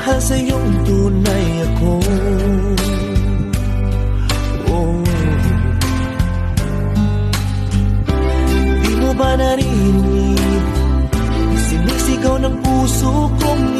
mahal sa'yong tunay ako. Oh. Di mo ba narinig? Sinisigaw ng puso kong